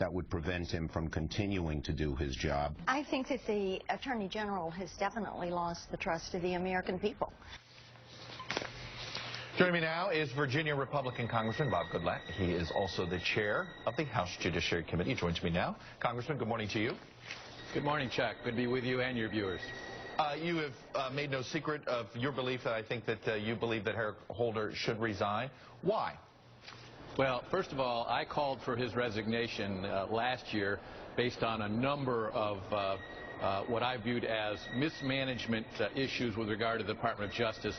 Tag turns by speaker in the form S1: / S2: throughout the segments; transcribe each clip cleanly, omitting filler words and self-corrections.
S1: that would prevent him from continuing to do his job?
S2: I think that the Attorney General has definitely lost the trust of the American people.
S3: Joining me now is Virginia Republican Congressman Bob Goodlatte. He is also the chair of the House Judiciary Committee. He joins me now. Congressman, good morning to you.
S4: Good morning, Chuck. Good to be with you and your viewers.
S3: You have made no secret of your belief that I think that you believe that Herrick Holder should resign. Why?
S4: Well, first of all, I called for his resignation last year based on a number of what I viewed as mismanagement issues with regard to the Department of Justice.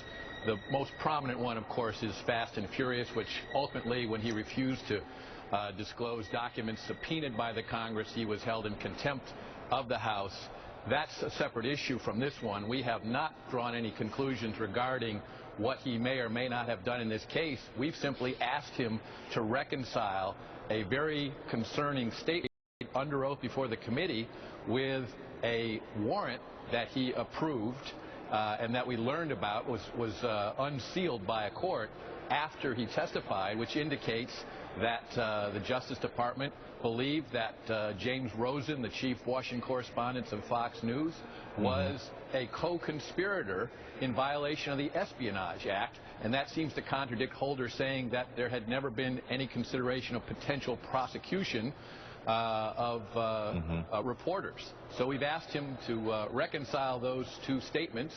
S4: The most prominent one, of course, is Fast and Furious, which ultimately, when he refused to disclose documents subpoenaed by the Congress, he was held in contempt of the House. That's a separate issue from this one. We have not drawn any conclusions regarding what he may or may not have done in this case. We've simply asked him to reconcile a very concerning statement under oath before the committee with a warrant that he approved and that we learned about was unsealed by a court after he testified, which indicates that the Justice Department believed that James Rosen, the chief Washington correspondent of Fox News, was a co-conspirator in violation of the Espionage Act, and that seems to contradict Holder saying that there had never been any consideration of potential prosecution of reporters. So we've asked him to reconcile those two statements,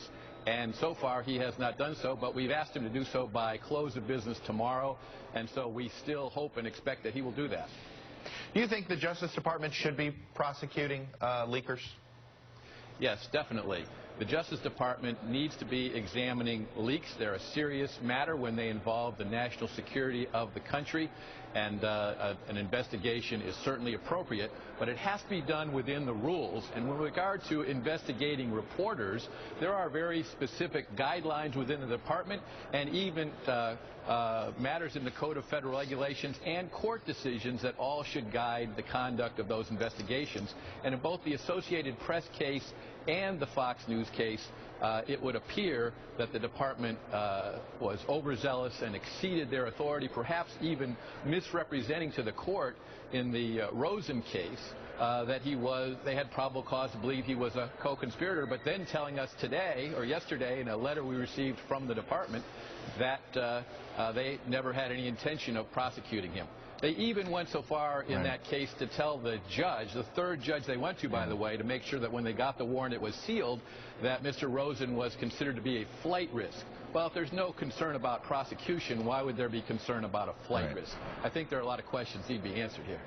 S4: and so far he has not done so, but we've asked him to do so by close of business tomorrow, and so we still hope and expect that he will do that.
S3: Do you think the Justice Department should be prosecuting leakers?
S4: Yes, definitely. The Justice Department needs to be examining leaks. They're a serious matter when they involve the national security of the country, and an investigation is certainly appropriate, but it has to be done within the rules. And with regard to investigating reporters, there are very specific guidelines within the department, and even matters in the Code of Federal Regulations and court decisions that all should guide the conduct of those investigations. And in both the Associated Press case and the Fox News case, it would appear that the department was overzealous and exceeded their authority, perhaps even misrepresenting to the court in the Rosen case that they had probable cause to believe he was a co-conspirator, but then telling us today or yesterday in a letter we received from the department that they never had any intention of prosecuting him. They even went so far in that case to tell the judge, the third judge they went to, by the way, to make sure that when they got the warrant it was sealed, that Mr. Rosen was considered to be a flight risk. Well, if there's no concern about prosecution, why would there be concern about a flight risk? I think there are a lot of questions that need to be answered here.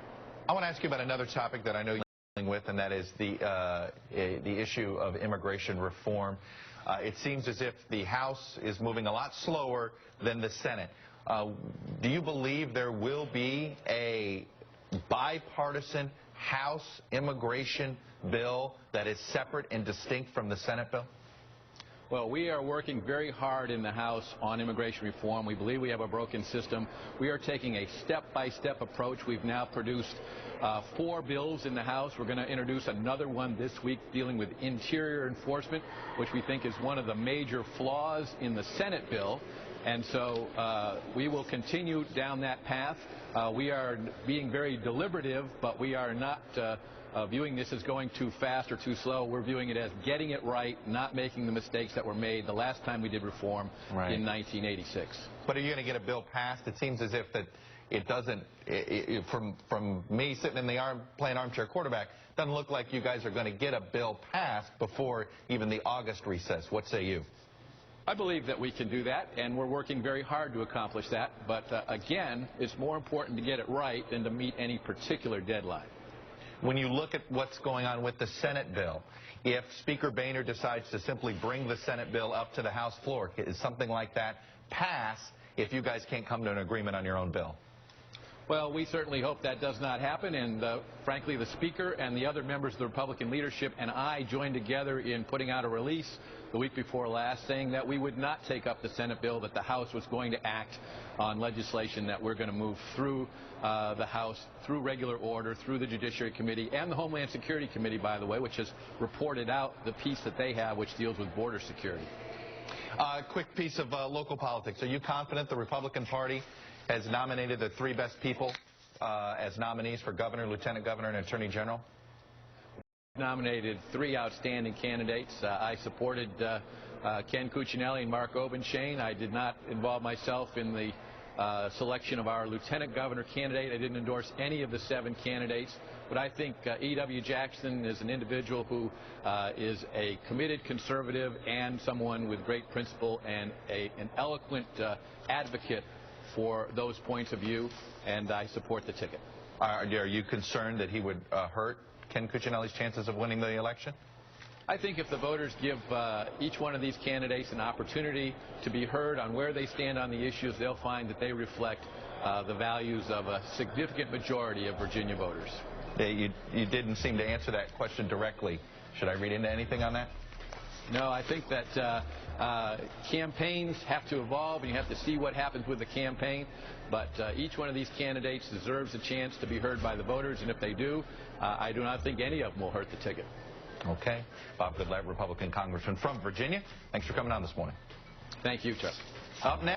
S3: I want to ask you about another topic that I know you're dealing with, and that is the issue of immigration reform. It seems as if the House is moving a lot slower than the Senate. Do you believe there will be a bipartisan House immigration bill that is separate and distinct from the Senate bill?
S4: Well, we are working very hard in the House on immigration reform. We believe we have a broken system. We are taking a step-by-step approach. We've now produced 4 bills in the House. We're going to introduce another one this week dealing with interior enforcement, which we think is one of the major flaws in the Senate bill. And so we will continue down that path. We are being very deliberative, but we are not viewing this as going too fast or too slow. We're viewing it as getting it right, not making the mistakes that were made the last time we did reform in 1986.
S3: But are you going to get a bill passed? It seems as if that it doesn't, from me sitting in the playing armchair quarterback, doesn't look like you guys are going to get a bill passed before even the August recess. What say you?
S4: I believe that we can do that, and we're working very hard to accomplish that. But again, it's more important to get it right than to meet any particular deadline.
S3: When you look at what's going on with the Senate bill, if Speaker Boehner decides to simply bring the Senate bill up to the House floor, is something like that pass if you guys can't come to an agreement on your own bill?
S4: Well, we certainly hope that does not happen, and frankly, the Speaker and the other members of the Republican leadership and I joined together in putting out a release the week before last saying that we would not take up the Senate bill, that the House was going to act on legislation that we're going to move through the House, through regular order, through the Judiciary Committee, and the Homeland Security Committee, by the way, which has reported out the piece that they have, which deals with border security.
S3: Quick piece of local politics. Are you confident the Republican Party has nominated the 3 best people as nominees for governor, lieutenant governor, and attorney general?
S4: Nominated 3 outstanding candidates. I supported Ken Cuccinelli and Mark Obenshain. I did not involve myself in the selection of our lieutenant governor candidate. I didn't endorse any of the 7 candidates. But I think E.W. Jackson is an individual who is a committed conservative and someone with great principle and an eloquent advocate for those points of view, and I support the ticket.
S3: Are you concerned that he would hurt Ken Cuccinelli's chances of winning the election?
S4: I think if the voters give each one of these candidates an opportunity to be heard on where they stand on the issues, they'll find that they reflect the values of a significant majority of Virginia voters.
S3: You didn't seem to answer that question directly. Should I read into anything on that?
S4: No, I think that campaigns have to evolve, and you have to see what happens with the campaign. But each one of these candidates deserves a chance to be heard by the voters, and if they do, I do not think any of them will hurt the ticket.
S3: Okay. Bob Goodlatte, Republican congressman from Virginia. Thanks for coming on this morning.
S4: Thank you, Chuck.
S3: Up next.